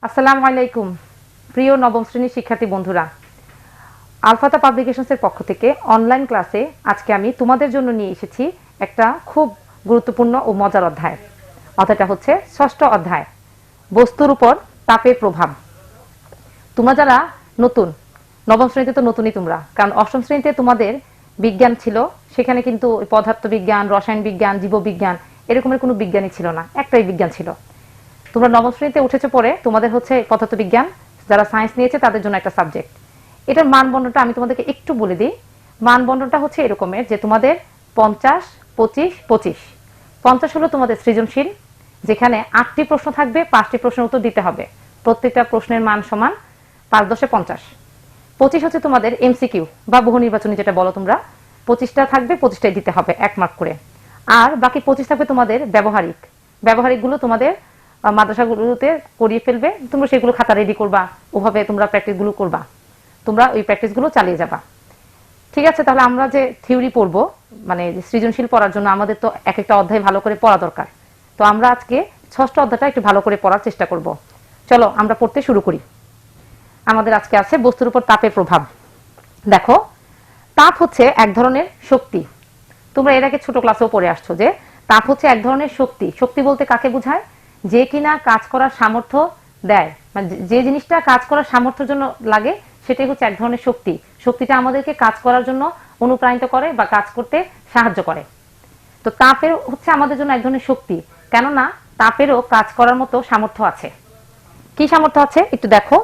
আসসালামু আলাইকুম প্রিয় নবম শ্রেণীর শিক্ষার্থী বন্ধুরা, আলফাতা পাবলিকেশনসের পক্ষ থেকে অনলাইন ক্লাসে আজকে আমি তোমাদের জন্য নিয়ে এসেছি একটা খুব গুরুত্বপূর্ণ ও মজার অধ্যায়। অধ্যায়টা হচ্ছে ষষ্ঠ অধ্যায়, বস্তুর উপর তাপের প্রভাব। তোমরা যারা নতুন, নবম শ্রেণীতে তো নতুনই তোমরা, কারণ অষ্টম শ্রেণীতে তোমাদের বিজ্ঞান ছিল, সেখানে কিন্তু পদার্থবিজ্ঞান, রসায়ন বিজ্ঞান, জীববিজ্ঞান এরকমের কোনো বিজ্ঞানই ছিল না, একটাই বিজ্ঞান ছিল। তোমরা নবম শ্রেণীতে উঠেছো পরে তোমাদের হচ্ছে পদার্থবিজ্ঞান, যারা সায়েন্স নিয়েছে তাদের জন্য একটা সাবজেক্ট। এটার মানবন্ধনটা আমি তোমাদেরকে একটু বলে দিই। মানবন্ধনটা হচ্ছে এরকমের যে তোমাদের 50, 25, 25। 50 হলো তোমাদের সৃজনশীল, যেখানে 8টি প্রশ্ন থাকবে, 5টি প্রশ্নের উত্তর দিতে হবে, প্রত্যেকটা প্রশ্নের মান সমান 5 10 50। 25 হচ্ছে তোমাদের এমসিকিউ বা বহু নির্বাচনী যেটা বলো তোমরা, 25টা থাকবে, 25টাই দিতে হবে 1 মার্ক করে। আর বাকি 25 থাকবে তোমাদের ব্যবহারিক। ব্যবহারিকগুলো তোমাদের মাদ্রাসাগুলোতে করিয়ে ফেলবে, তোমরা সেগুলো খাতা রেডি করবা, ওভাবে তোমরা প্র্যাকটিসগুলো করবা, তোমরা ওই প্র্যাকটিসগুলো চালিয়ে যাবা। ঠিক আছে, তাহলে আমরা যে থিওরি পড়বো, মানে সৃজনশীল পড়ার জন্য আমাদের তো এক একটা অধ্যায় ভালো করে পড়া দরকার। তো আমরা আজকে ষষ্ঠ অধ্যায়টা একটু ভালো করে পড়ার চেষ্টা করব। চলো আমরা পড়তে শুরু করি। আমাদের আজকে আছে বস্তুর উপর তাপের প্রভাব। দেখো, তাপ হচ্ছে এক ধরনের শক্তি। তোমরা এর আগে ছোট ক্লাসেও পড়ে আসছো যে তাপ হচ্ছে এক ধরনের শক্তি। শক্তি বলতে কাকে বোঝায়? যে কিনা কাজ করার সামর্থ্য দেয়, মানে যে জিনিসটা কাজ করার সামর্থ্যের জন্য লাগে সেটাই হচ্ছে এক ধরনের শক্তি। শক্তিটা আমাদেরকে কাজ করার জন্য অনুপ্রাণিত করে বা কাজ করতে সাহায্য করে। তো তাপের হচ্ছে আমাদের জন্য এক ধরনের শক্তি, কেননা তাপেরও কাজ করার মতো সামর্থ্য আছে। কি সামর্থ্য আছে একটু দেখো,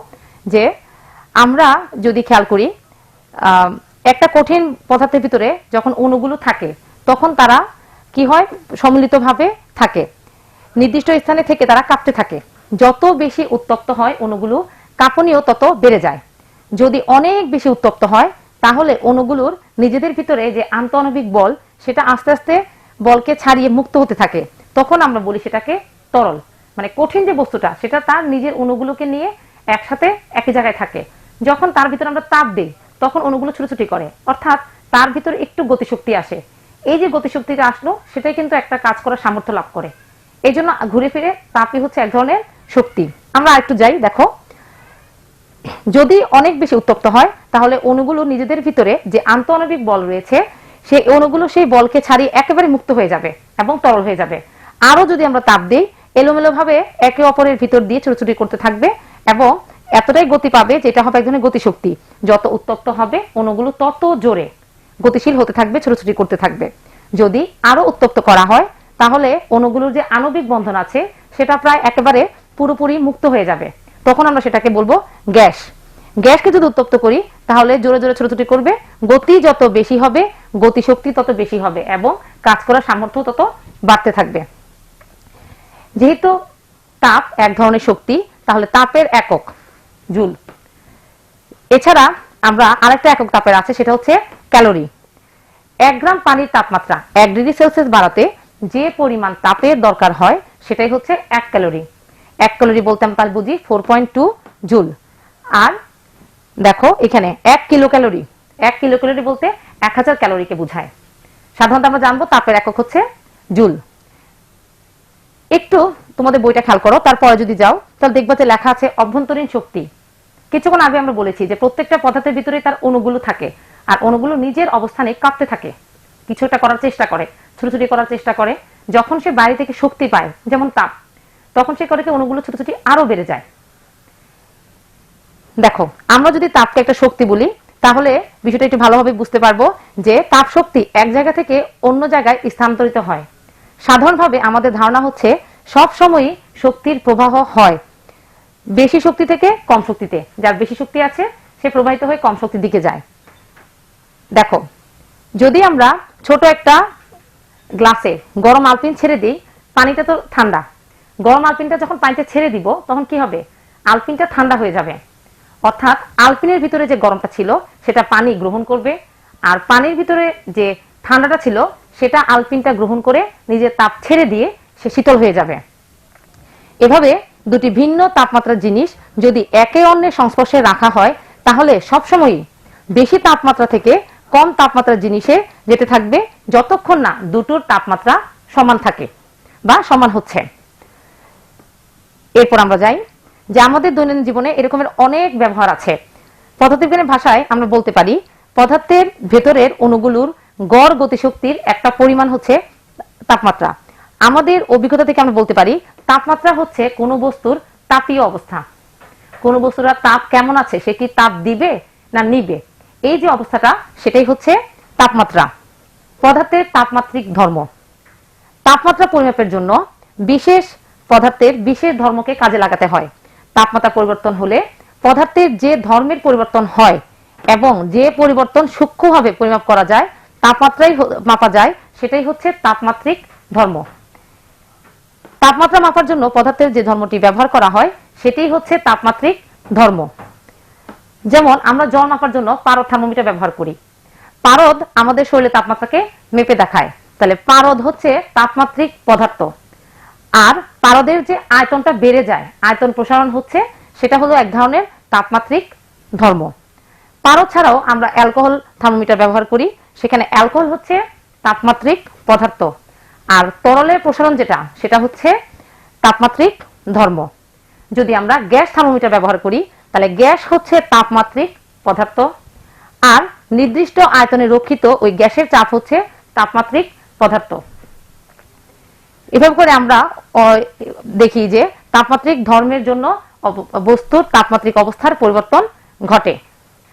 যে আমরা যদি খেয়াল করি, একটা কঠিন পদার্থের ভিতরে যখন অণুগুলো থাকে তখন তারা কি হয়, সম্মিলিতভাবে থাকে, নির্দিষ্ট স্থানে থেকে তারা কাঁপতে থাকে। যত বেশি উত্তপ্ত হয় অণুগুলো, কাঁপনীয় তত বেড়ে যায়। যদি অনেক বেশি উত্তপ্ত হয় তাহলে অণুগুলোর নিজেদের ভিতরে যে আন্তঃআণবিক বল, সেটা আস্তে আস্তে বলকে ছাড়িয়ে মুক্ত হতে থাকে। তখন আমরা বলি সেটাকে তরল। মানে কঠিন যে বস্তুটা সেটা তার নিজের অণুগুলোকে নিয়ে একসাথে একই জায়গায় থাকে। যখন তার ভিতরে আমরা তাপ দিই তখন অণুগুলো ছুটোছুটি করে, অর্থাৎ তার ভিতরে একটু গতিশক্তি আসে। এই যে গতিশক্তিটা আসলো সেটাই কিন্তু একটা কাজ করার সামর্থ্য লাভ করে। এই জন্য ঘুরে ফিরে তাপই হচ্ছে এক ধরনের শক্তি। আমরা একটু যাই, দেখো, যদি অনেক বেশি উত্তপ্ত হয় তাহলে অণুগুলো নিজেদের ভিতরে যে আন্তঃআণবিক বল রয়েছে সেই অণুগুলো সেই বলকে ছাড়িয়ে একেবারে মুক্ত হয়ে যাবে এবং তরল হয়ে যাবে। আরো যদি আমরা তাপ দিই, এলোমেলো ভাবে একে অপরের ভিতর দিয়ে ছুটোছুটি করতে থাকবে এবং এতটাই গতি পাবে যেটা হবে এক ধরনের গতিশক্তি। যত উত্তপ্ত হবে অণুগুলো তত জোরে গতিশীল হতে থাকবে, ছুটোছুটি করতে থাকবে। যদি আরো উত্তপ্ত করা হয় তাহলে অণুগুলোর যে আণবিক বন্ধন আছে সেটা প্রায় একেবারে পুরোপুরি মুক্ত হয়ে যাবে। তখন আমরা সেটাকে বলবো গ্যাস। গ্যাসকে যদি উত্তপ্ত করি তাহলে জোরে জোরে ছুটোছুটি করবে, গতি যত বেশি হবে গতিশক্তি তত বেশি হবে এবং কাজ করার সামর্থ্য তত বাড়তে থাকবে। যেহেতু তাপ এক ধরনের শক্তি, তাহলে তাপের একক জুল। এছাড়া আমরা আরেকটা একক তাপের আছে, সেটা হচ্ছে ক্যালোরি। 1 গ্রাম পানির তাপমাত্রা 1 ডিগ্রি সেলসিয়াস বাড়াতে যে পরিমাণ তাপের দরকার হয় সেটাই হচ্ছে 1 ক্যালোরি। 1 ক্যালোরি বলতে আমরা বুঝি 4.2 জুল। আর দেখো এখানে 1 কিলো ক্যালোরি, 1 কিলো ক্যালোরি বলতে 1000 ক্যালোরিকে বোঝায়। সাধারণত আমরা জানবো তাপের একক হচ্ছে জুল। একটু তোমাদের বইটা খেয়াল করো, তারপরে যদি যাও তাহলে দেখবা যে লেখা আছে অভ্যন্তরীণ শক্তি। কিছুক্ষণ আগে আমরা বলেছি যে প্রত্যেকটা পদার্থের ভিতরে তার অণুগুলো থাকে, আর অণুগুলো নিজের অবস্থানে কাঁপতে থাকে, কিছু একটা করার চেষ্টা করে, ছুটোছুটি করার চেষ্টা করে। যখন সে বাইরে থেকে শক্তি পায়, যেমন তাপ, তখন সে করে কি অণুগুলো ছুটোছুটি আরো বেড়ে যায়। দেখো, আমরা যদি তাপকে একটা শক্তি বলি তাহলে বিষয়টা একটু ভালোভাবে বুঝতে পারবো যে তাপ শক্তি এক জায়গা থেকে অন্য জায়গায় স্থানান্তরিত হয়। সাধারণভাবে আমাদের ধারণা হচ্ছে সব সময়ই শক্তির প্রবাহ হয় বেশি শক্তি থেকে কম শক্তিতে। যার বেশি শক্তি আছে সে প্রবাহিত হয়ে কম শক্তির দিকে যায়। দেখো, যদি আমরা ছোট একটা গ্লাসে গরম আলপিন ছেড়ে দিই, পানিটা তো ঠান্ডা, গরম আলপিনটা যখন পানিতে ছেড়ে দিব তখন কি হবে, আলপিনটা ঠান্ডা হয়ে যাবে। অর্থাৎ আলপিনের ভিতরে যে গরমটা ছিল সেটা পানি গ্রহণ করবে, আর পানির ভিতরে যে ঠান্ডাটা ছিল সেটা আলপিনটা গ্রহণ করে নিজের তাপ ছেড়ে দিয়ে সে শীতল হয়ে যাবে। এভাবে দুটি ভিন্ন তাপমাত্রার জিনিস যদি একে অন্যের সংস্পর্শে রাখা হয় তাহলে সবসময়ই বেশি তাপমাত্রা থেকে কম তাপমাত্রার জিনিসে যেতে থাকবে যতক্ষণ না দুটোর তাপমাত্রা সমান থাকে বা সমান হচ্ছে। এরপর আমরা যাই, যে আমাদের দৈনন্দিন জীবনে এরকমের অনেক ব্যবহার আছে। পদার্থবিজ্ঞানের ভাষায় আমরা বলতে পারি পদার্থের ভেতরের অণুগুলোর গড় গতিশক্তির একটা পরিমাণ হচ্ছে তাপমাত্রা। আমাদের অভিজ্ঞতা থেকে আমরা বলতে পারি তাপমাত্রা হচ্ছে কোনো বস্তুর তাপীয় অবস্থা। কোনো বস্তুর তাপ কেমন আছে, সে কি তাপ দিবে না নিবে, এই যে অবস্থাটা সেটাই হচ্ছে তাপমাত্রা। পদার্থের তাপমাত্রিক ধর্ম। তাপমাত্রা পরিমাপের জন্য বিশেষ পদার্থের বিশেষ ধর্মকে কাজে লাগাতে হয়। তাপমাত্রা পরিবর্তন হলে পদার্থের যে ধর্মের পরিবর্তন হয় এবং যে পরিবর্তন সূক্ষ্মভাবে পরিমাপ করা যায়, তাপমাত্রাই মাপা যায়, সেটাই হচ্ছে তাপমাত্রিক ধর্ম। তাপমাত্রা মাপার জন্য পদার্থের যে ধর্মটি ব্যবহার করা হয় সেটাই হচ্ছে তাপমাত্রিক ধর্ম। যেমন আমরা জ্বর মাপার জন্য পারদ থার্মোমিটার ব্যবহার করি। পারদ আমাদের শরীরের তাপমাত্রাকে মেপে দেখায়, তাহলে পারদ হচ্ছে তাপমাত্রিক পদার্থ। আর পারদের যে আয়তনটা বেড়ে যায়, আয়তন প্রসারণ হচ্ছে, সেটা হলো এক ধরনের তাপমাত্রিক ধর্ম। পারদ ছাড়াও আমরা অ্যালকোহল থার্মোমিটার ব্যবহার করি, সেখানে অ্যালকোহল হচ্ছে তাপমাত্রিক পদার্থ। আর তরলের প্রসারণ যেটা, সেটা হচ্ছে তাপমাত্রিক ধর্ম। যদি আমরা গ্যাস থার্মোমিটার ব্যবহার করি তাহলে গ্যাস হচ্ছে তাপমাত্রিক পদার্থ। আর নির্দিষ্ট আয়তনে রক্ষিত ওই গ্যাসের চাপ হচ্ছে তাপমাত্রিক পদার্থ। এভাবে করে আমরা দেখি যে তাপমাত্রিক ধর্মের জন্য বস্তুর তাপমাত্রিক অবস্থার পরিবর্তন ঘটে।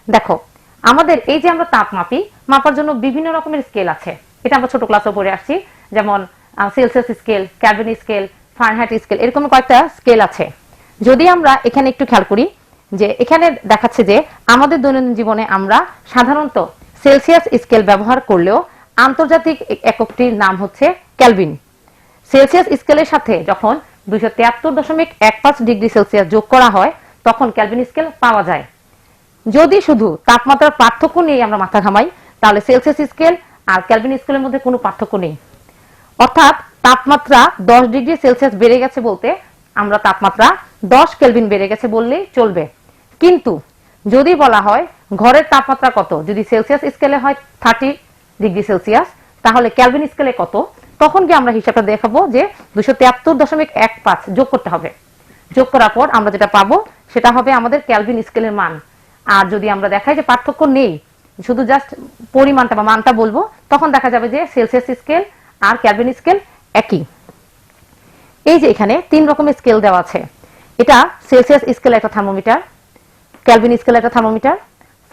দেখো আমাদের এই যে আমরা তাপ মাপার জন্য বিভিন্ন রকমের স্কেল আছে, এটা আমরা ছোট ক্লাসে পড়ে আসছি, যেমন Celsius scale, Kelvin scale, Fahrenheit scale, এরকম কয়েকটা স্কেল আছে। যদি আমরা এখানে একটু খেয়াল করি যে এখানে দেখাচ্ছে যে আমাদের দৈনন্দিন জীবনে আমরা সাধারণত সেলসিয়াস স্কেল ব্যবহার করলেও আন্তর্জাতিক এককটির নাম হচ্ছে কেলভিন। সেলসিয়াস স্কেলের সাথে যখন 273.15 ডিগ্রি সেলসিয়াস যোগ করা হয় তখন কেলভিন স্কেল পাওয়া যায়। যদি শুধু তাপমাত্রার পার্থক্য নিয়ে আমরা মাথা ঘামাই তাহলে সেলসিয়াস স্কেল আর কেলভিন স্কেলের মধ্যে কোনো পার্থক্য নেই। অর্থাৎ তাপমাত্রা 10 ডিগ্রি সেলসিয়াস বেড়ে গেছে বলতে আমরা তাপমাত্রা 10 কেলভিন বেড়ে গেছে বললেই চলবে। কিন্তু যদি বলা হয় ঘরের তাপমাত্রা কত, যদি সেলসিয়াস স্কেলে হয় 30 ডিগ্রি সেলসিয়াস, তাহলে কেলভিন স্কেলে কত, তখন কি আমরা হিসাবটা দেখাবো যে 273.15 যোগ করতে হবে। যোগ করার পর আমরা যেটা পাবো সেটা হবে আমাদের কেলভিন স্কেলের মান। আর যদি আমরা দেখাই যে পার্থক্য নেই, শুধু জাস্ট পরিমাণটা বা মানটা বলবো, তখন দেখা যাবে যে সেলসিয়াস স্কেল আর কেলভিন স্কেল একই। এই যে এখানে 3 রকমের স্কেল দেওয়া আছে, এটা সেলসিয়াস স্কেলে একটা থার্মোমিটার, কেলভিন স্কেলে একটা থার্মোমিটার,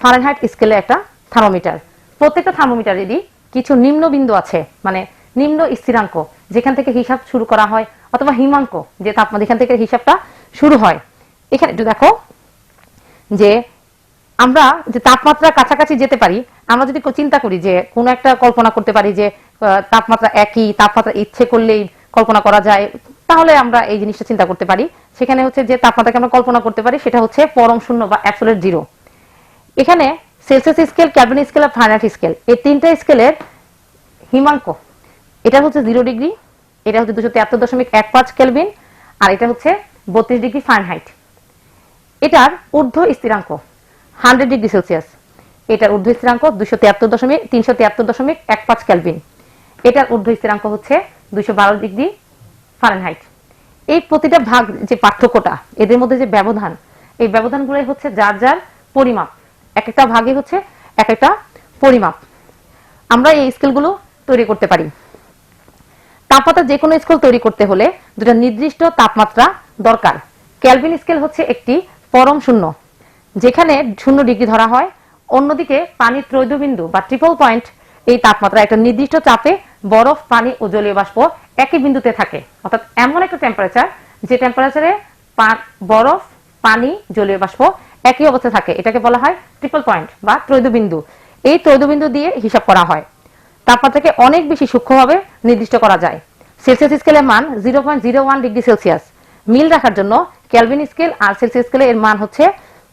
ফারেনহাইট স্কেলে একটা থার্মোমিটার। প্রত্যেকটা থার্মোমিটারেরই কিছু নিম্ন বিন্দু আছে, মানে নিম্ন স্থিরাঙ্ক যেখান থেকে হিসাব শুরু করা হয়, অথবা হিমাঙ্ক যে তাপমাত্রা যেখান থেকে হিসাবটা শুরু হয়। এখানে একটু দেখো যে আমরা যে তাপমাত্রা কাছাকাছি যেতে পারি, আমরা যদি চিন্তা করি যে কোনো একটা কল্পনা করতে পারি যে তাপমাত্রা একই, তাপমাত্রা ইচ্ছে করলেই কল্পনা করা যায়, তাহলে আমরা এই জিনিসটা চিন্তা করতে পারি। সেখানে হচ্ছে যে তাপমাত্রাকে আমরা কল্পনা করতে পারি সেটা হচ্ছে পরম শূন্য বা অ্যাবসলিউট জিরো। এখানে সেলসিয়াস স্কেল, কেলভিন স্কেল আর ফারেনহাইট স্কেল, এই তিনটা স্কেলের হিমাঙ্ক, এটা হচ্ছে 0 ডিগ্রি, এটা হচ্ছে 273.15 কেলভিন, আর এটা হচ্ছে 32 ডিগ্রি ফারেনহাইট। এটার ঊর্ধ্ব স্থিরাঙ্ক 100 ডিগ্রি সেলসিয়াস, এটার ঊর্ধ্ব স্থিরাঙ্ক 373.15 কেলভিন, এটার ঊর্ধ্ব স্থিরাঙ্ক হচ্ছে 212 ডিগ্রি ফারেনহাইট। এই প্রতিটা ভাগ যে পার্থক্যটা, এদের মধ্যে যে ব্যবধান, এই ব্যবধানগুলোই হচ্ছে যার যার পরিমাপ। এক একটা ভাগে হচ্ছে এক একটা পরিমাপ। আমরা এই স্কেলগুলো তৈরি করতে পারি। তাপমাত্রা যে কোনো স্কেল তৈরি করতে হলে দুটা নির্দিষ্ট তাপমাত্রা দরকার। কেলভিন স্কেল হচ্ছে একটি পরম শূন্য, যেখানে 0 ডিগ্রি ধরা হয়। অন্যদিকে পানির ত্রৈধবিন্দু বা ট্রিপল পয়েন্ট, এই তাপমাত্রা একটা নির্দিষ্ট চাপে বরফ, পানি ও জলীয় বাষ্প একই বিন্দুতে থাকে। অর্থাৎ এমন একটা টেম্পারেচার যে টেম্পারেচারে বরফ, পানি, জলীয় বাষ্প একই অবস্থায় থাকে, এটাকে বলা হয় ট্রিপল পয়েন্ট বা ত্রৈধবিন্দু। এই ত্রৈধবিন্দু দিয়ে হিসাব করা হয়। তাপমাত্রাকে অনেক বেশি সূক্ষ্মভাবে নির্দিষ্ট করা যায়। সেলসিয়াস স্কেলের মান 0.01 ডিগ্রি সেলসিয়াস। মিল রাখার জন্য কেলভিন স্কেল আর সেলসিয়াস স্কেলের মান হচ্ছে,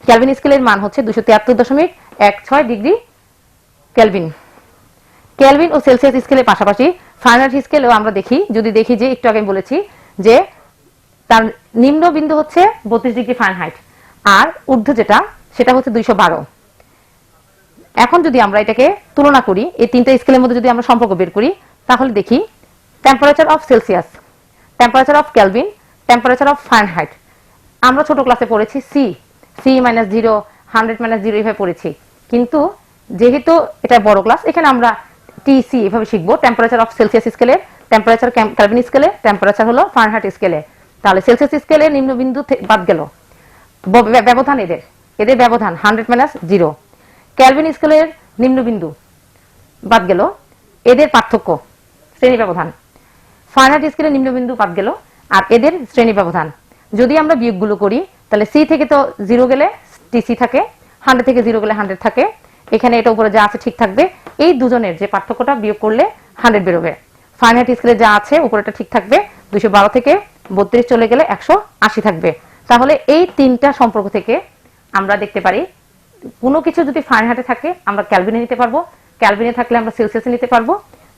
কেলভিন স্কেলের মান হচ্ছে 273.16 ডিগ্রি কেলভিন। কেলভিন ও সেলসিয়াস স্কেলের পাশাপাশি ফারেনহাইট স্কেলেও আমরা দেখি যে একটু আগে বলেছি যে তার নিম্ন বিন্দু হচ্ছে 32 ডিগ্রি ফারেনহাইট আর ঊর্ধ্ব যেটা সেটা হচ্ছে 212। এখন যদি আমরা এটাকে তুলনা করি, এই তিনটা স্কেলের মধ্যে যদি আমরা সম্পর্ক বের করি, তাহলে দেখি temperature of Celsius, temperature of Kelvin, temperature of Fahrenheit, আমরা ছোট ক্লাসে পড়েছি সি, সি মাইনাস 0, 100 মাইনাস 0 এভাবে পড়েছি। কিন্তু যেহেতু এটা বড় ক্লাস, এখানে আমরা টিসি এভাবে শিখবো, টেম্পারেচার অফ সেলসিয়াস স্কেলে, টেম্পারেচার কেলভিন স্কেলে, টেম্পারেচার হলো ফারেনহাইট স্কেলে। তাহলে সেলসিয়াস স্কেলে নিম্নবিন্দু বাদ গেল, ব্যবধান এদের, এদের ব্যবধান 100 মাইনাস 0। কেলভিন স্কেলের নিম্নবিন্দু বাদ গেল, এদের পার্থক্য শ্রেণী ব্যবধান। ফারেনহাইট স্কেলের নিম্নবিন্দু বাদ গেল, আর এদের শ্রেণী ব্যবধান। যদি আমরা বিয়োগগুলো করি তাহলে সি থেকে তো 0 গেলে টিসি থাকে, 100 থেকে 0 গেলে 100 থাকে, এখানে এটা উপরে যা আছে ঠিক থাকবে। এই দুজনের যে পার্থক্যটা বিয়োগ করলে 100 বেরোবে। ফারেনহাইট স্কেলে যা আছে উপরেটা ঠিক থাকবে, 212 থেকে 32 চলে গেলে 180 থাকবে। তাহলে এই তিনটা সম্পর্ক থেকে আমরা দেখতে পারি কোনো কিছু যদি ফারেনহাইটে থাকে আমরা ক্যালভিনে নিতে পারবো, ক্যালভিনে থাকলে আমরা সেলসিয়াসে নিতে পারবো,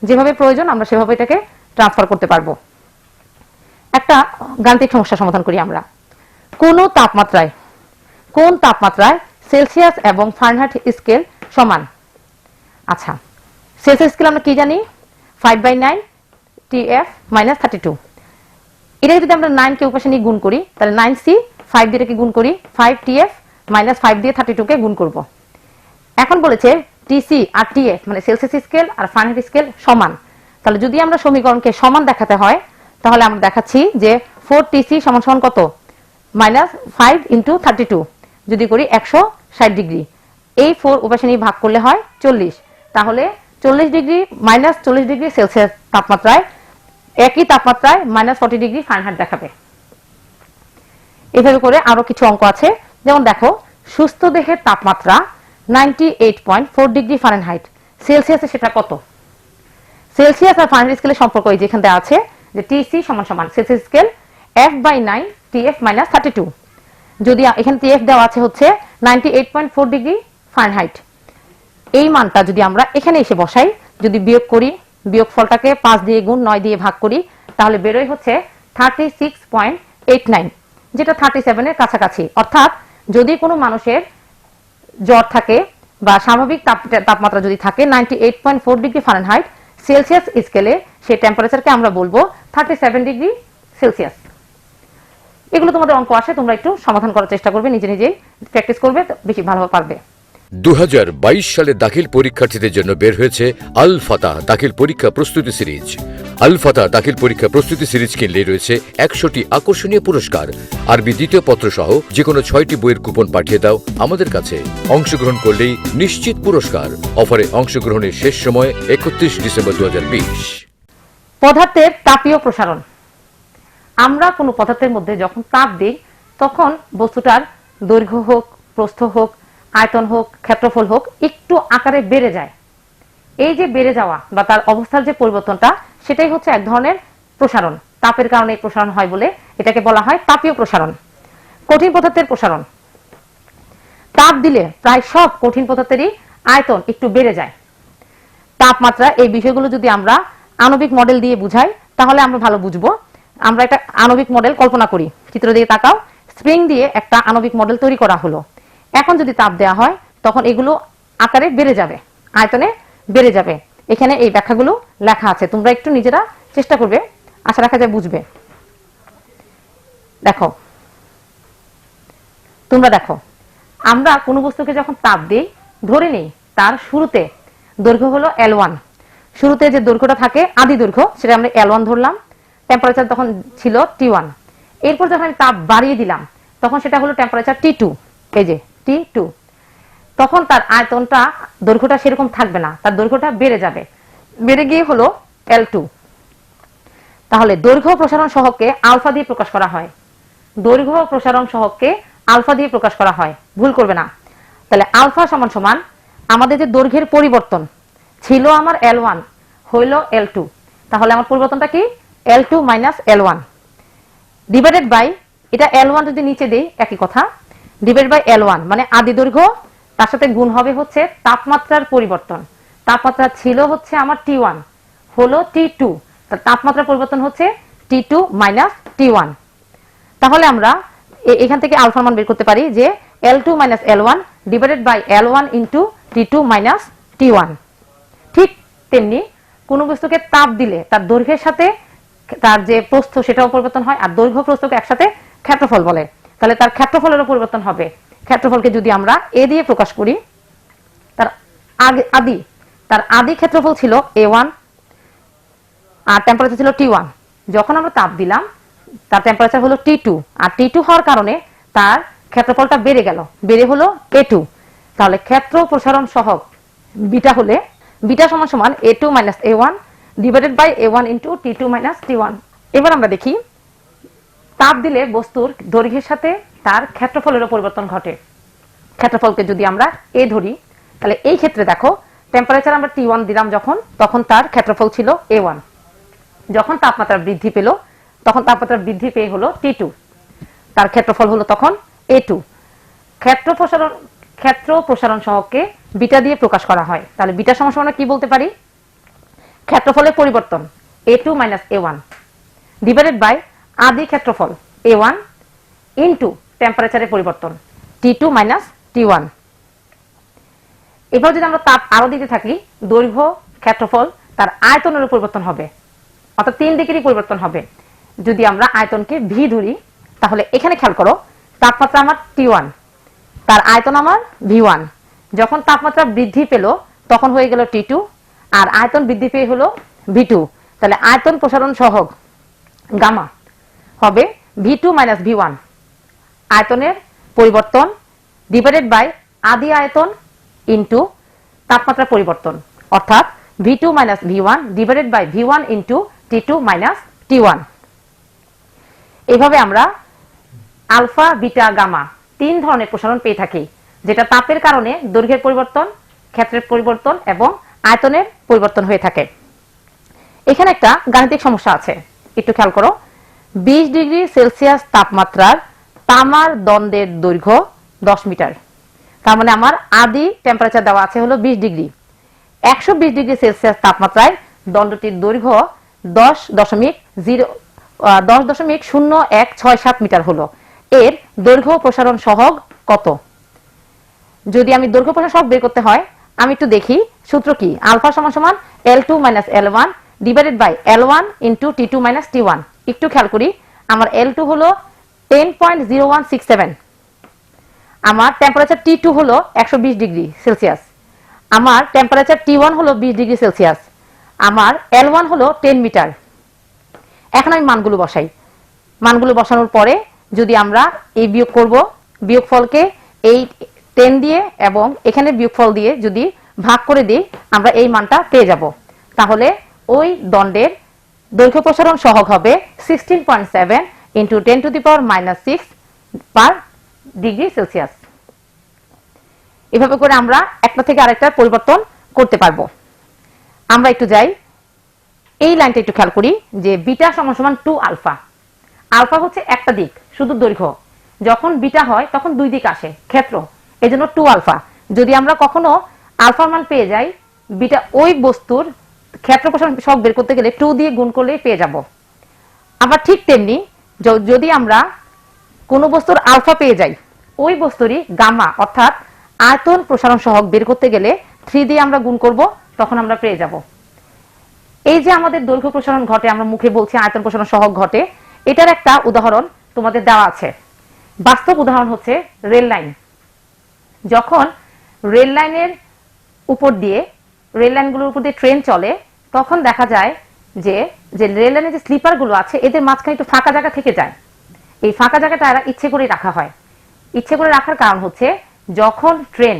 যেভাবে প্রয়োজন আমরা সেভাবে এটাকে ট্রান্সফার করতে পারবো। একটা গাণিতিক সমস্যা সমাধান করি আমরা। কোন তাপমাত্রায় সেলসিয়াস এবং ফারেনহাইট স্কেল সমান? আচ্ছা, সেলসিয়াস স্কেল আমরা কি জানি? 5/9 TF - 32। এটা যদি আমরা 9 কে উপাশে নিয়ে গুণ করি তাহলে 9C, 5 দিয়ে গুণ করি, 5TF - 5 দিয়ে 32 কে গুণ করব। এখন বলেছে টিসি আর টিএফ মানে সেলসিয়াস স্কেল আর ফারেনহাইট স্কেল সমান। তাহলে যদি আমরা সমীকরণকে সমান দেখাতে হয় তাহলে আমরা দেখাচ্ছি যে 4TC সমান কত? -5 × 32 যদি করি 160 ডিগ্রি। এই 4 উপাশে নিয়ে ভাগ করলে হয় 40। তাহলে 40 ডিগ্রি -40 ডিগ্রি সেলসিয়াস তাপমাত্রায় একই তাপমাত্রায় -40 ডিগ্রি ফারেনহাইট দেখাবে। এভাবে করে আরো কিছু অঙ্ক আছে, যেমন দেখো সুস্থ দেহের তাপমাত্রা 98.4 ডিগ্রি ফারেনহাইট, সেলসিয়াসে সেটা কত? সেলসিয়াস আর ফারেনহাইট স্কেলের সম্পর্ক এই যেখানে দেওয়া আছে যে টিসি সমান সেলসিয়াস স্কেল F/9 TF - 32। যদি এখানে TF দেওয়া আছে হচ্ছে 98.4 ডিগ্রি ফারেনহাইট, এই মানটা যদি আমরা এখানে এসে বসাই, যদি বিয়োগ করি, বিয়োগফলটাকে 5 দিয়ে গুণ 9 দিয়ে ভাগ করি, তাহলে বেরোয় হচ্ছে 36.89, যেটা 37 এর কাছাকাছি। অর্থাৎ যদি কোনো মানুষের জ্বর থাকে বা স্বাভাবিক তাপমাত্রা যদি থাকে 98.4 ডিগ্রি ফারেনহাইট সেলসিয়াস স্কেলে, সেই টেম্পারেচারকে আমরা বলবো 37 ডিগ্রি সেলসিয়াস। এগুলো তোমাদের অঙ্ক আসে, তোমরা একটু সমাধান করার চেষ্টা করবে, নিজেই প্র্যাকটিস করবে, বেশি ভালোভাবে পারবে। 2022 সালে দাখিল পরীক্ষার্থীদের জন্য বের হয়েছে আল ফাতাহ দাখিল পরীক্ষা প্রস্তুতি সিরিজ। আল ফাতাহ দাখিল পরীক্ষা প্রস্তুতি সিরিজ কিনলে রয়েছে 100টি আকর্ষণীয় পুরস্কার। আরবি দ্বিতীয় পত্র সহ যে কোনো 6টি বইয়ের কুপন পাঠিয়ে দাও আমাদের কাছে। অংশগ্রহণ করলেই নিশ্চিত পুরস্কার। অফারে অংশগ্রহণের শেষ সময় 31 ডিসেম্বর 2020। পদার্থের তাপীয় প্রসারণ। আমরা কোনো পদার্থের মধ্যে যখন তাপ দিই তখন বস্তুটার দৈর্ঘ্য হোক, প্রস্থ হোক, আয়তন হোক, ক্ষেত্রফল হোক, একটু আকারে বেড়ে যায়। এই যে বেড়ে যাওয়া বা তার অবস্থার যে পরিবর্তনটা, সেটাই হচ্ছে এক ধরনের প্রসারণ। তাপের কারণে এই প্রসারণ হয় বলে এটাকে বলা হয় তাপীয় প্রসারণ। কঠিন পদার্থের প্রসারণ, তাপ দিলে প্রায় সব কঠিন পদার্থেরই আয়তন একটু বেড়ে যায়। তাপমাত্রা, এই বিষয়গুলো যদি আমরা আণবিক মডেল দিয়ে বুঝাই তাহলে আমরা ভালো বুঝবো। আমরা একটা আণবিক মডেল কল্পনা করি, চিত্র দিয়ে তাকাও, স্প্রিং দিয়ে একটা আণবিক মডেল তৈরি করা হলো। এখন যদি তাপ দেওয়া হয় তখন এগুলো আকারে বেড়ে যাবে, আয়তনে বেড়ে যাবে। এখানে এই ব্যাখ্যাগুলো লেখা আছে, তোমরা একটু নিজেরা চেষ্টা করবে, আশা রাখা যায় বুঝবে। দেখো, তোমরা দেখো, আমরা কোনো বস্তুকে যখন তাপ দিই, ধরে নিই তার শুরুতে দৈর্ঘ্য হলো L1। শুরুতে যে দৈর্ঘ্যটা থাকে আদি দৈর্ঘ্য, সেটা আমরা L1 ধরলাম। টেম্পারেচার তখন ছিল T1। এরপর যখন আমি তাপ বাড়িয়ে দিলাম তখন সেটা হলো টেম্পারেচার T2, এই যে T2। তখন তার আয়তনটা, দৈর্ঘ্যটা সেরকম থাকবে না, তার দৈর্ঘ্যটা বেড়ে যাবে, বেড়ে গিয়ে হলো L2। তাহলে দৈর্ঘ্য প্রসারণ সহগকে আলফা দিয়ে প্রকাশ করা হয়। দৈর্ঘ্য প্রসারণ সহগকে আলফা দিয়ে প্রকাশ করা হয়, ভুল করবে না। তাহলে আলফা সমান আমাদের যে দৈর্ঘ্যের পরিবর্তন ছিল আমার L1 হইল L2, তাহলে আমার পরিবর্তনটা কি? L2 - L1 ডিভাইডেড বাই, এটা L1 যদি নিচে দেই একই কথা, ডিভাইড বাই L1 মানে আদি দৈর্ঘ্য, তার সাথে গুণ হবে হচ্ছে তাপমাত্রার পরিবর্তন। তাপমাত্রা ছিল হচ্ছে আমার T1, হলো T2, তাপমাত্রার পরিবর্তন হচ্ছে T2 - T1। তাহলে আমরা এখান থেকে আলফার মান বের করতে পারি যে L2 - L1 divided by L1 into T2 - T1। ঠিক তেমনি কোনো বস্তুকে তাপ দিলে তার দৈর্ঘ্যের সাথে তার যে প্রস্থ সেটাও পরিবর্তন হয়, আর দৈর্ঘ্য প্রস্থকে একসাথে ক্ষেত্রফল বলে। তাহলে তার ক্ষেত্রফলেরও পরিবর্তন হবে। ক্ষেত্রফলকে যদি আমরা এ দিয়ে প্রকাশ করি, তার আদি ক্ষেত্রফল ছিল A1 আর টেম্পারেচার ছিল T1। যখন আমরা তাপ দিলাম তার টেম্পারেচার হলো T2, আর T2 হওয়ার কারণে তার ক্ষেত্রফলটা বেড়ে হলো A2। তাহলে ক্ষেত্র প্রসারণ সহগ বিটা হলে বিটা সমান সমান A2 minus A1 divided by A1 into T2 minus T1। এবার আমরা দেখি তাপ দিলে বস্তুর দৈর্ঘ্যের সাথে তার ক্ষেত্রফলেরও পরিবর্তন ঘটে। ক্ষেত্রফলকে যদি আমরা এ ধরি, তাহলে এই ক্ষেত্রে দেখো টেম্পারেচার আমরা T1 দিলাম তখন তার ক্ষেত্রফল ছিল A1। যখন তাপমাত্রা বৃদ্ধি পেল তখন তাপমাত্রা বৃদ্ধি পেয়ে হলো T2, তার ক্ষেত্রফল হলো তখন A2। ক্ষেত্র প্রসারণ সহগকে বিটা দিয়ে প্রকাশ করা হয়। তাহলে বিটা সমান সমান কি বলতে পারি? ক্ষেত্রফলের পরিবর্তন A2 minus A1 divided by আদি ক্ষেত্রফল A1 ইন্টু টেম্পারেচারের পরিবর্তন T2 মাইনাস T1। এবার যদি আমরা তাপ আরো দিতে থাকি, দৈর্ঘ্য, ক্ষেত্রফল, তার আয়তনের পরিবর্তন হবে, অর্থাৎ 3 দিকেরই পরিবর্তন হবে। যদি আমরা আয়তনকে V ধরি, তাহলে এখানে খেয়াল করো তাপমাত্রা আমার T1, তার আয়তন আমার V1। যখন তাপমাত্রা বৃদ্ধি পেল তখন হয়ে গেল T2, আর আয়তন বৃদ্ধি পেয়ে হলো V2। তাহলে আয়তন প্রসারণ সহগ গামা হবে V2 মাইনাস V1, আয়তনের পরিবর্তন ডিভাইডেড বাই আদি আয়তন ইন্টু তাপমাত্রা পরিবর্তন, অর্থাৎ V2 minus V1 divided by V1 into T2 minus T1। এভাবে আমরা আলফা, বিটা, গামা 3 ধরনের প্রসারণ পেয়ে থাকি, যেটা তাপের কারণে দৈর্ঘ্যের পরিবর্তন, ক্ষেত্রের পরিবর্তন এবং আয়তনের পরিবর্তন হয়ে থাকে। এখানে একটা গাণিতিক সমস্যা আছে, একটু খেয়াল করো। 20 ডিগ্রি সেলসিয়াস তাপমাত্রার তামার দণ্ডের দৈর্ঘ্য 10 মিটার। তার মানে আমার আদি টেম্পারেচার দেওয়া আছে হলো 20 ডিগ্রি। 120 ডিগ্রি সেলসিয়াস তাপমাত্রায় দণ্ডটির দৈর্ঘ্য 10.0167 মিটার হলো। এর দৈর্ঘ্য প্রসারণ সহগ কত? যদি আমি দৈর্ঘ্য প্রসারণ সহগ বের করতে হয়, আমি একটু দেখি সূত্র কি। আলফা সমান সমান L2 minus L1 divided by L1 into T2 minus T1। একটু খেয়াল করি, আমার L2 হলো 10.0167, আমার টেম্পারেচার T2 হলো 120 ডিগ্রি সেলসিয়াস, আমার টেম্পারেচার T1 হলো 20 ডিগ্রি সেলসিয়াস, আমার L1 হলো 10 মিটার। এখন আমি মানগুলো বসাই। মানগুলো বসানোর পরে যদি আমরা এই বিয়োগ করব, বিয়োগফলকে এই 10 দিয়ে এবং এখানে বিয়োগফল দিয়ে যদি ভাগ করে দিই, আমরা এই মানটা পেয়ে যাব। তাহলে ওই দণ্ডের দৈর্ঘ্য প্রসারণ সহগ হবে 16.7 into 10 to the power minus 6 per degree Celsius. এভাবে করে আমরা একটা থেকে আরেকটার পরিবর্তন করতে পারবো। আমরা একটু যাই, এই লাইনটা একটু খেয়াল করি যে বিটা সমান সমান 2 আলফা। আলফা হচ্ছে একটা দিক, শুধু দৈর্ঘ্য। যখন বিটা হয় তখন 2 দিক আসে, ক্ষেত্র, এজন্য 2 আলফা। যদি আমরা কখনো আলফার মান পেয়ে যাই, বিটা ওই বস্তুর ক্ষেত্র প্রসারণ সহগ বের করতে গেলে 2 দিয়ে গুণ করলেই পেয়ে যাব। আবার ঠিক তেমনি যদি আমরা কোনো বস্তুর আলফা পেয়ে যাই, ওই বস্তুরই গামা অর্থাৎ আয়তন প্রসারণ সহগ বের করতে গেলে 3 দিয়ে আমরা গুণ করব, তখন আমরা পেয়ে যাব। এই যে আমাদের দৈর্ঘ্য প্রসারণ ঘটে, আমরা মুখে বলছি আয়তন প্রসারণ সহগ ঘটে, এটার একটা উদাহরণ তোমাদের দেওয়া আছে। বাস্তব উদাহরণ হচ্ছে রেল লাইন। যখন রেল লাইনের উপর দিয়ে, রেল লাইনগুলোর উপর দিয়ে ট্রেন চলে, তখন দেখা যায় যে রেল লাইনের যে স্লিপারগুলো আছে এদের মাঝখানে একটু ফাঁকা জায়গা থেকে যায়। এই ফাঁকা জায়গাটা এরা ইচ্ছে করে রাখা হয়। ইচ্ছে করে রাখার কারণ হচ্ছে যখন ট্রেন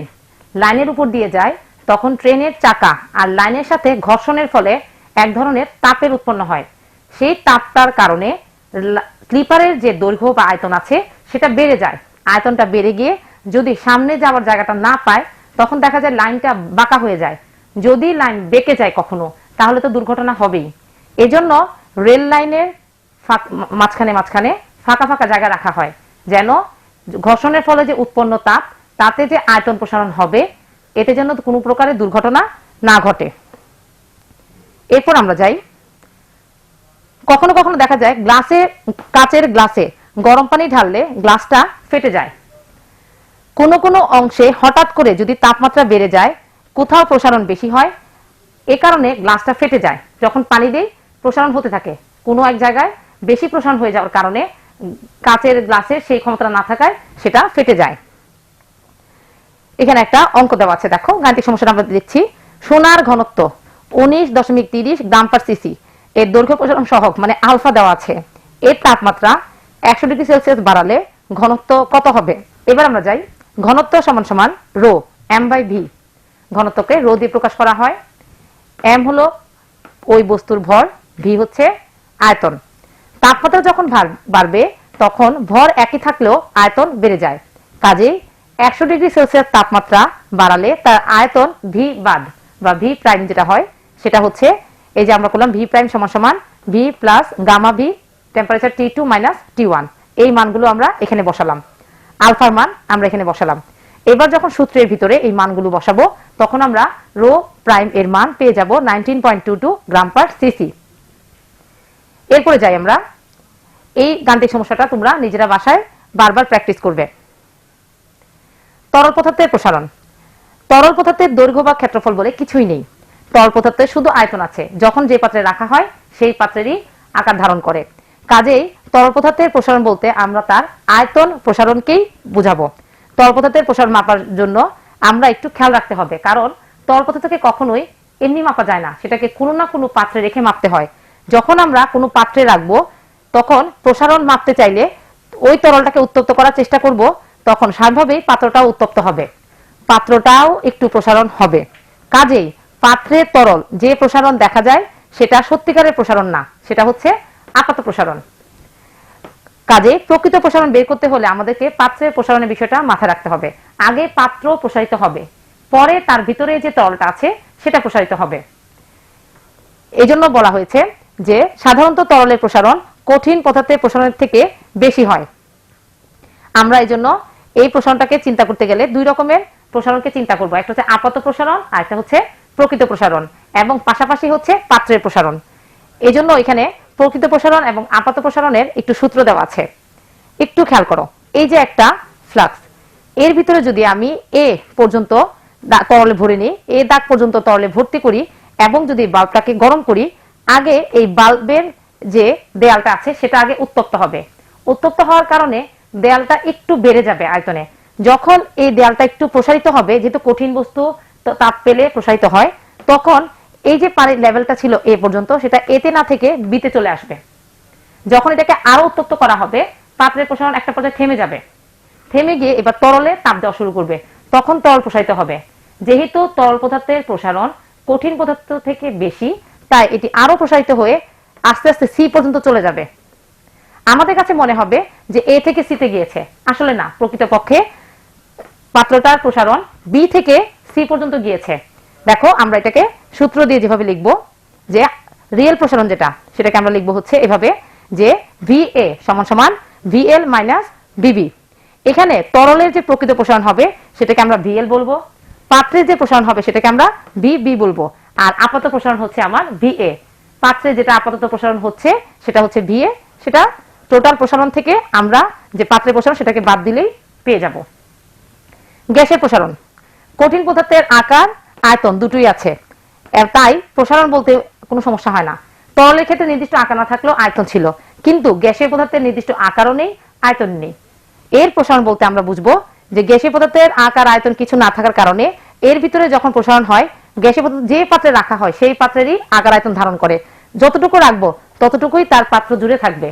লাইনের উপর দিয়ে যায় তখন ট্রেনের চাকা আর লাইনের সাথে ঘর্ষণের ফলে এক ধরনের তাপের উৎপন্ন হয়। সেই তাপটার কারণে স্লিপারের যে দৈর্ঘ্য বা আয়তন আছে সেটা বেড়ে যায়। আয়তনটা বেড়ে গিয়ে যদি সামনে যাওয়ার জায়গাটা না পায়, তখন দেখা যায় লাইনটা বাঁকা হয়ে যায়। যদি লাইন বেঁকে যায় কখনো, তাহলে তো দুর্ঘটনা হবেই। এজন্য রেল লাইনের মাঝখানে মাঝখানে ফাঁকা ফাঁকা জায়গা রাখা হয়, যেন ঘর্ষণের ফলে যে উৎপন্ন তাপ, তাতে যে আয়তন প্রসারণ হবে, এতে যেন কোনো প্রকারের দুর্ঘটনা না ঘটে। এরপর আমরা যাই, কখনো কখনো দেখা যায় কাচের গ্লাসে গরম পানি ঢাললে গ্লাসটা ফেটে যায়। কোনো কোনো অংশে হঠাৎ করে যদি তাপমাত্রা বেড়ে যায়, কোথাও প্রসারণ বেশি হয়, এ কারণে গ্লাসটা ফেটে যায়। যখন পানি দেই প্রসারণ হতে থাকে, কোনো এক জায়গায় বেশি প্রসারণ হয়ে যাওয়ার কারণে কাচের গ্লাসের সেই ক্ষমতা না থাকায় সেটা ফেটে যায়। এখানে একটা অঙ্ক দেওয়া আছে, দেখো গাণিতিক সমস্যাটা আমরা দেখছি। সোনার ঘনত্ব 19.30 গ্রাম পার সিসি, এর দৈর্ঘ্য প্রসারণ সহগ মানে আলফা দেওয়া আছে, এর তাপমাত্রা 100 ডিগ্রি সেলসিয়াস বাড়ালে ঘনত্ব কত হবে? এবার আমরা যাই, ঘনত্ব সমান সমান রো এম বাই ভি। ঘনত্বকে রো দিয়ে প্রকাশ করা হয়। এম হলো ওই বস্তুর ভর, ভি হচ্ছে আয়তন। তাপমাত্রা যখন বাড়বে তখন ভর একই থাকলেও আয়তন বেড়ে যায়। কাজেই 100 ডিগ্রি সেলসিয়াস তাপমাত্রা বাড়ালে তার আয়তন ভি বাদ বা ভি প্রাইম যেটা হয় সেটা হচ্ছে, এই যে আমরা করলাম ভি প্রাইম সমান সমান V plus gamma V temperature T2 minus T1। এই মানগুলো আমরা এখানে বসালাম, আলফার মান আমরা এখানে বসালাম। এবার যখন সূত্রের ভিতরে এই মানগুলো বসাবো তখন আমরা রো প্রাইম এর মান পেয়ে যাব 19.22 গ্রাম পার সিসি। এরপরে যাই আমরা, এই গাণিতিক সমস্যাটা তোমরা নিজেরা বাসায় বারবার প্র্যাকটিস করবে। তরল পদার্থের প্রসারণ। তরল পদার্থের দৈর্ঘ্য বা ক্ষেত্রফল বলে কিছুই নেই। তরল পদার্থের শুধু আয়তন আছে, যখন যে পাত্রে রাখা হয় সেই পাত্রেরই আকার ধারণ করে। কাজেই তরল পদার্থের প্রসারণ বলতে আমরা তার আয়তন প্রসারণকেই বুঝাবো। তরল পদার্থের প্রসারণ মাপার জন্য আমরা একটু খেয়াল রাখতে হবে, কারণ তরল পদার্থকে কখনোই এমনি মাপা যায় না, সেটাকে কোনো না কোনো পাত্রে রেখে মাপতে হয়। যখন আমরা কোনো পাত্রে রাখবো তখন প্রসারণ মাপতে চাইলে ওই তরলটাকে উত্তপ্ত করার চেষ্টা করব, তখন স্বাভাবিকভাবেই পাত্রটাও উত্তপ্ত হবে, পাত্রটাও একটু প্রসারণ হবে। কাজেই পাত্রের তরল যে প্রসারণ দেখা যায় সেটা সত্যিকারের প্রসারণ না, সেটা হচ্ছে আপাত প্রসারণ। কাজে প্রকৃত প্রসারণ বের করতে হলে আমাদেরকে পাত্রের প্রসারণের বিষয়টা মাথায় রাখতে হবে। আগে পাত্র প্রসারিত হবে, পরে তার ভিতরে যে তরলটা আছে সেটা প্রসারিত হবে। এই জন্য বলা হয়েছে যে সাধারণত তরলের প্রসারণ কঠিন পদার্থের প্রসারণের থেকে বেশি হয়। আমরা এই জন্য এই প্রসারণটাকে চিন্তা করতে গেলে দুই রকমের প্রসারণকে চিন্তা করব, একটা হচ্ছে আপাত প্রসারণ আর একটা হচ্ছে প্রকৃত প্রসারণ, এবং পাশাপাশি হচ্ছে পাত্রের প্রসারণ। এই জন্য এখানে প্রকৃত প্রসারণ এবং আপাত প্রসারণের একটু সূত্র দেওয়া আছে, একটু খেয়াল করো। এই যে একটা ফ্লাক্স, এর ভিতরে যদি আমি এ পর্যন্ত তরলে ভরে নিই, এ দাগ পর্যন্ত তরলে ভর্তি করি এবং যদি বাল্বটাকে গরম করি, আগে এই বাল্বের যে দেয়ালটা আছে সেটা আগে উত্তপ্ত হবে। উত্তপ্ত হওয়ার কারণে দেয়ালটা একটু বেড়ে যাবে আয়তনে। যখন এই দেয়ালটা একটু প্রসারিত হবে, যেহেতু কঠিন বস্তু তাপ পেলে প্রসারিত হয়, তখন এই যে পানির লেভেলটা ছিল এ পর্যন্ত সেটা এতে না থেকে বিতে চলে আসবে। যখন এটাকে আরো উত্তপ্ত করা হবে পাত্রের প্রসারণ একটা পর্যায়ে থেমে যাবে, থেমে গিয়ে এবার তরলে তাপ দেওয়া শুরু করবে, তখন তরল প্রসারিত হবে। যেহেতু তরল পদার্থের প্রসারণ কঠিন পদার্থ থেকে বেশি, তাই এটি আরো প্রসারিত হয়ে আস্তে আস্তে সি পর্যন্ত চলে যাবে। আমাদের কাছে মনে হবে যে এ থেকে সিতে গিয়েছে, আসলে না, প্রকৃতপক্ষে পাত্রটার প্রসারণ বি থেকে সি পর্যন্ত গিয়েছে। দেখো আমরা এটাকে সূত্র দিয়ে যেভাবে লিখবো, যে রিয়েল প্রসারণ যেটা সেটাকে আমরা লিখবো হচ্ছে এভাবে, যে ভি এ সমান সমান ভিএল মাইনাস বিবি। এখানে তরলের যে প্রকৃত প্রসারণ হবে সেটাকে আমরা ভিএল বলবো, পাত্রের যে প্রসারণ হবে সেটাকে আমরা ভিবি বলবো, আর আপাতত প্রসারণ হচ্ছে আমার ভিএ। পাত্রে যেটা আপাতত প্রসারণ হচ্ছে সেটা হচ্ছে ভিএ, সেটা টোটাল প্রসারণ থেকে আমরা যে পাত্রের প্রসারণ সেটাকে বাদ দিলেই পেয়ে যাব। গ্যাসের প্রসারণ, কঠিন পদার্থের আকার আয়তন দুটোই আছে, তাই প্রসারণ বলতে কোনো সমস্যা হয় না। তরলের ক্ষেত্রে নির্দিষ্ট আকার না থাকলেও আয়তন ছিল, কিন্তু গ্যাসের পদার্থের নির্দিষ্ট আকারও নেই, আয়তন নেই। এর প্রসারণ বলতে আমরা বুঝবো যে গ্যাসের পদার্থের আকার আয়তন কিছু না থাকার কারণে এর ভিতরে যখন প্রসারণ হয়, গ্যাসের পদার্থ যে পাত্রে রাখা হয় সেই পাত্রেরই আকার আয়তন ধারণ করে। যতটুকু রাখবো ততটুকুই তার পাত্র জুড়ে থাকবে।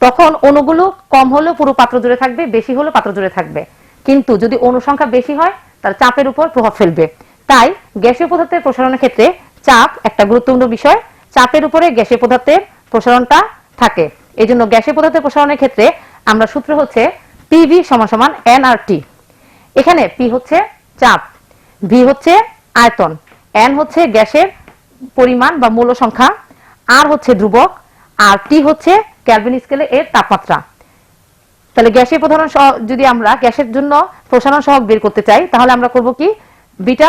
তখন অণুগুলো কম হলেও পুরো পাত্র জুড়ে থাকবে, বেশি হলেও পাত্র জুড়ে থাকবে। কিন্তু যদি অণু সংখ্যা বেশি হয় তার চাপের উপর প্রভাব ফেলবে। তাই গ্যাসীয় পদার্থের প্রসারণের ক্ষেত্রে চাপ একটা গুরুত্বপূর্ণ বিষয়, চাপের উপরে গ্যাসীয় পদার্থের প্রসারণটা থাকে। এই জন্য গ্যাসীয় পদার্থের প্রসারণের ক্ষেত্রে আমরা সূত্র হচ্ছে পিভি সমান সমান এন আর টি। এখানে পি হচ্ছে চাপ, ভি হচ্ছে আয়তন, এন হচ্ছে গ্যাসের পরিমাণ বা মৌল সংখ্যা, আর হচ্ছে ধ্রুবক, আর টি হচ্ছে কেলভিন স্কেলে এর তাপমাত্রা। তাহলে গ্যাসের প্রসারণ যদি আমরা গ্যাসের জন্য প্রসারণ সহগ বের করতে চাই তাহলে আমরা করব কি, বিটা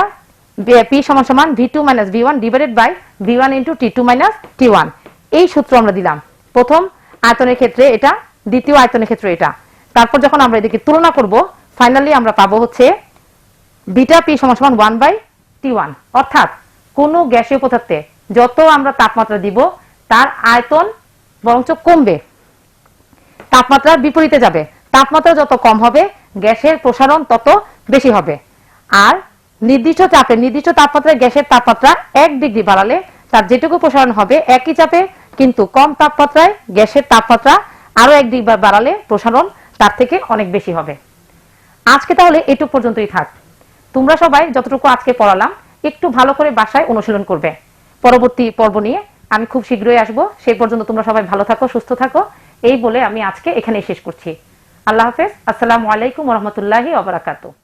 পি সমান সমান V two minus V one divided by V one into T two minus T one. এই সূত্র আমরা দিলাম প্রথম আয়তনের ক্ষেত্রে এটা, দ্বিতীয় আয়তনের ক্ষেত্রে এটা। তারপর যখন আমরা এদিকে তুলনা করব ফাইনালি আমরা পাবো হচ্ছে বিটা পি সমান সমান 1 বাই টি1। অর্থাৎ কোনো গ্যাসীয় পদার্থে যত আমরা তাপমাত্রা দিব তার আয়তন বরঞ্চ কমবে। তাপমাত্রার বিপরীতে যাবে। তাপমাত্রা যত কম হবে গ্যাসের প্রসারণ তত বেশি হবে। আর নির্দিষ্ট চাপে নির্দিষ্ট তাপমাত্রায় গ্যাসের তাপমাত্রা 1 ডিগ্রি বাড়ালে তার যেটুকু প্রসারণ হবে একই চাপে, কিন্তু কম তাপমাত্রায় গ্যাসের তাপমাত্রা আরো 1 ডিগ্রি বাড়ালে প্রসারণ তার থেকে অনেক বেশি হবে। আজকে তাহলে এটুকু পর্যন্তই থাক। তোমরা সবাই যতটুকু আজকে পড়ালাম একটু ভালো করে বাসায় অনুশীলন করবে। পরবর্তী পর্ব নিয়ে আমি খুব শীঘ্রই আসবো। সেই পর্যন্ত তোমরা সবাই ভালো থাকো, সুস্থ থাকো। এই বলে আমি আজকে এখানেই শেষ করছি। আল্লাহ হাফেজ। আসসালামু আলাইকুম ওয়া রাহমাতুল্লাহি ওয়া বারাকাতুহু।